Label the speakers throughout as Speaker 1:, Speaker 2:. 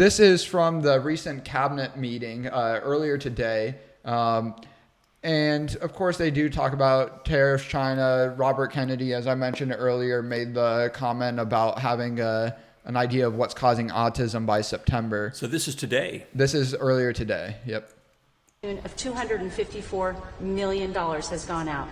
Speaker 1: this is from the recent cabinet meeting earlier today. And of course, they do talk about tariffs, China. Robert Kennedy, as I mentioned earlier, made the comment about having an idea of what's causing autism by September.
Speaker 2: So this is today.
Speaker 1: This is earlier today. Yep.
Speaker 3: Of $254 million has gone out.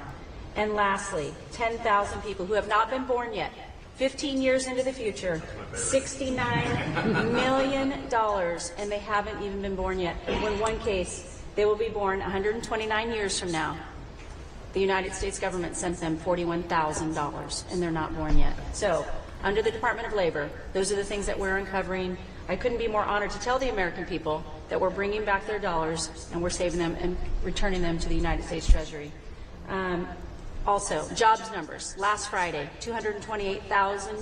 Speaker 3: And lastly, 10,000 people who have not been born yet, 15 years into the future, $69 million, and they haven't even been born yet. In one case, they will be born 129 years from now. The United States government sent them $41,000, and they're not born yet. So, under the Department of Labor, those are the things that we're uncovering. I couldn't be more honored to tell the American people that we're bringing back their dollars and we're saving them and returning them to the United States Treasury. Also, jobs numbers. Last Friday, 228,000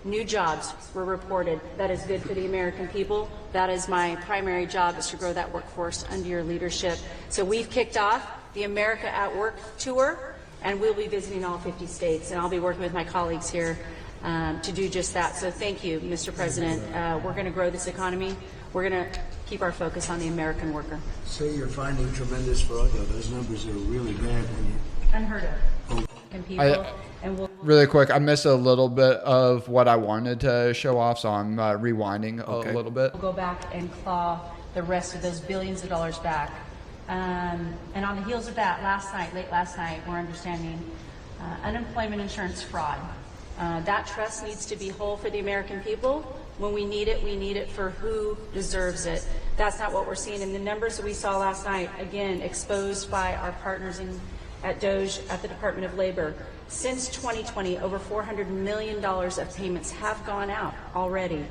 Speaker 3: new jobs were reported. That is good for the American people. That is my primary job, is to grow that workforce under your leadership. So we've kicked off the America at Work tour, and we'll be visiting all 50 states, and I'll be working with my colleagues here to do just that. So thank you, Mr. President. We're going to grow this economy. We're going to keep our focus on the American worker.
Speaker 4: Say you're finding tremendous fraud, though. Those numbers are really bad when you...
Speaker 3: Unheard of. And people, and we'll...
Speaker 1: Really quick, I missed a little bit of what I wanted to show off, so I'm rewinding a little bit.
Speaker 3: We'll go back and claw the rest of those billions of dollars back. And on the heels of that, late last night, we're understanding unemployment insurance fraud. That trust needs to be whole for the American people. When we need it for who deserves it. That's not what we're seeing. And the numbers that we saw last night, again, exposed by our partners at DOJ, at the Department of Labor. Since 2020, over $400 million of payments have gone out already.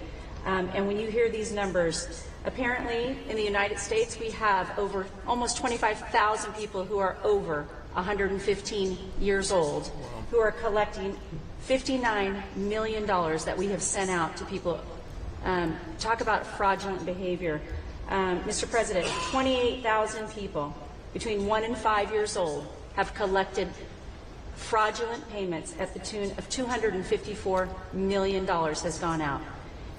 Speaker 3: And when you hear these numbers, apparently in the United States, we have over almost 25,000 people who are over 115 years old who are collecting $59 million that we have sent out to people. Talk about fraudulent behavior. Mr. President, 28,000 people between 1 and 5 years old have collected fraudulent payments at the tune of $254 million has gone out.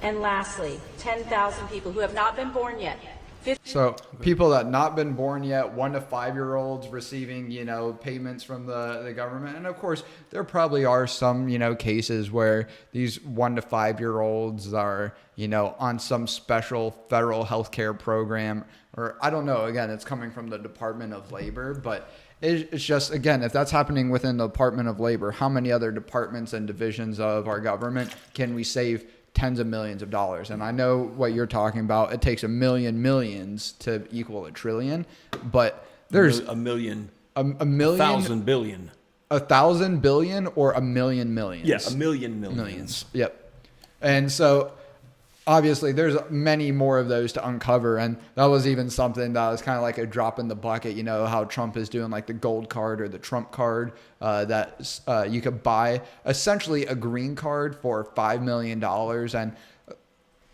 Speaker 3: And lastly, 10,000 people who have not been born yet.
Speaker 1: So people that not been born yet, 1 to 5 year olds receiving, payments from the government. And of course, there probably are some, cases where these 1 to 5 year olds are, on some special federal healthcare program, or I don't know. Again, it's coming from the Department of Labor, but it's just, again, if that's happening within the Department of Labor, how many other departments and divisions of our government can we save tens of millions of dollars? And I know what you're talking about. It takes millions to equal a trillion, but there's
Speaker 2: a million,
Speaker 1: a million,
Speaker 2: 1,000 billion,
Speaker 1: 1,000 billion, or a million millions.
Speaker 2: Yeah, a million
Speaker 1: millions. Yep. And so obviously there's many more of those to uncover. And that was even something that was kind of like a drop in the bucket. How Trump is doing like the gold card or the Trump card, that you could buy essentially a green card for $5 million. And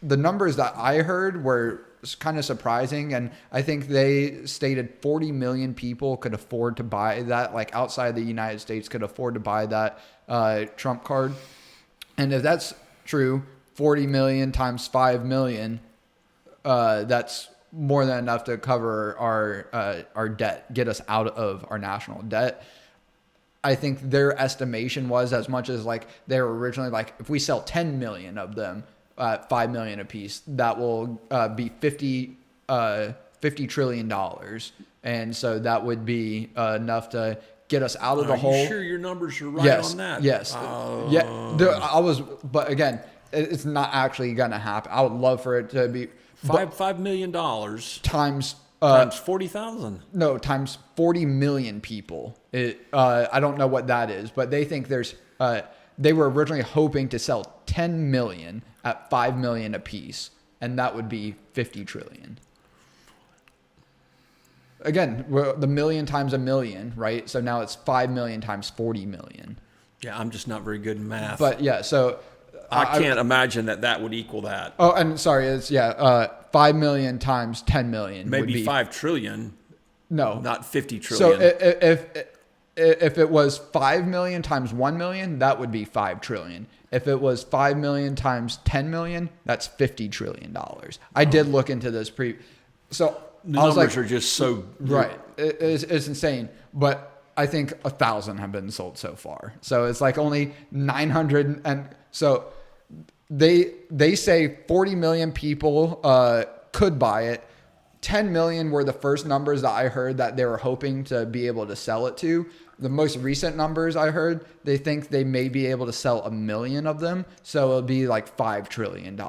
Speaker 1: the numbers that I heard were kind of surprising. And I think they stated 40 million people could afford to buy that, like outside the United States could afford to buy that Trump card. And if that's true, 40 million times 5 million, that's more than enough to cover our debt, get us out of our national debt. I think their estimation was as much as like they were originally like, if we sell 10 million of them, 5 million a piece, that will be $50 trillion. And so that would be enough to get us out of the hole.
Speaker 2: Are you sure your numbers are right on that?
Speaker 1: Yes. But again, it's not actually going to happen. I would love for it to be
Speaker 2: $5 million
Speaker 1: times
Speaker 2: 40,000.
Speaker 1: No, times 40 million people. I don't know what that is, but they think there's. They were originally hoping to sell 10 million at 5 million a piece, and that would be 50 trillion. Again, the million times a million, right? So now it's 5 million times 40 million.
Speaker 2: Yeah, I'm just not very good in math.
Speaker 1: But yeah, so
Speaker 2: I can't imagine that would equal that.
Speaker 1: Oh, and sorry, it's 5 million times 10 million.
Speaker 2: Maybe
Speaker 1: would be
Speaker 2: 5 trillion.
Speaker 1: No,
Speaker 2: not 50 trillion.
Speaker 1: So if it was 5 million times 1 million, that would be 5 trillion. If it was 5 million times 10 million, that's $50 trillion. I did look into this so
Speaker 2: The
Speaker 1: I was
Speaker 2: numbers
Speaker 1: like,
Speaker 2: are just so
Speaker 1: right. It's insane. But I think 1,000 have been sold so far. So it's like only 900. And so they say 40 million people could buy it. 10 million were the first numbers that I heard that they were hoping to be able to sell it to. The most recent numbers I heard, they think they may be able to sell 1 million of them. So it'll be like $5 trillion.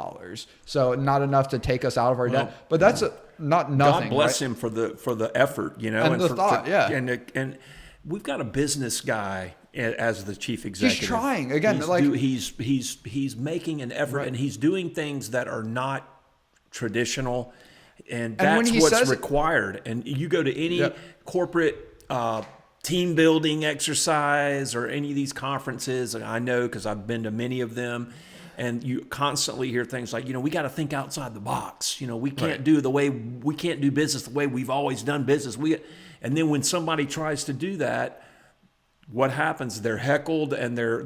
Speaker 1: So not enough to take us out of our debt. But that's not nothing.
Speaker 2: God bless
Speaker 1: right?
Speaker 2: him for the effort, you know,
Speaker 1: And the thought, yeah.
Speaker 2: And we've got a business guy as the chief executive.
Speaker 1: He's trying again.
Speaker 2: He's making an effort, and he's doing things that are not traditional, and that's what's required. And you go to any corporate team building exercise or any of these conferences, and I know because I've been to many of them, and you constantly hear things like, we got to think outside the box. We can't do business the way we've always done business. And then when somebody tries to do that, what happens? They're heckled and they're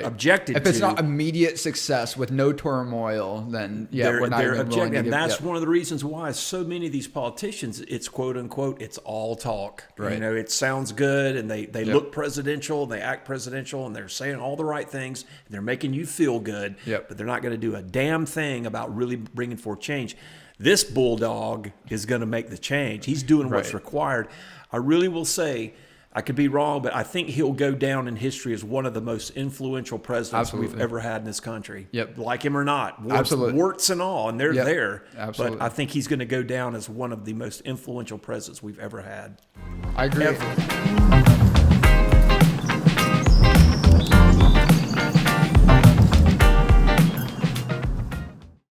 Speaker 2: objected to.
Speaker 1: If it's not immediate success with no turmoil, then we're not even willing to
Speaker 2: and
Speaker 1: give,
Speaker 2: that's one of the reasons why so many of these politicians, it's quote unquote, it's all talk.
Speaker 1: Right.
Speaker 2: It sounds good, and they look presidential, they act presidential, and they're saying all the right things, and they're making you feel good. But they're not going to do a damn thing about really bringing forth change. This bulldog is going to make the change. He's doing what's required. I really will say, I could be wrong, but I think he'll go down in history as one of the most influential presidents we've ever had in this country. Like him or not. Warts and all, and they're there. But I think he's going to go down as one of the most influential presidents we've ever had.
Speaker 1: I agree.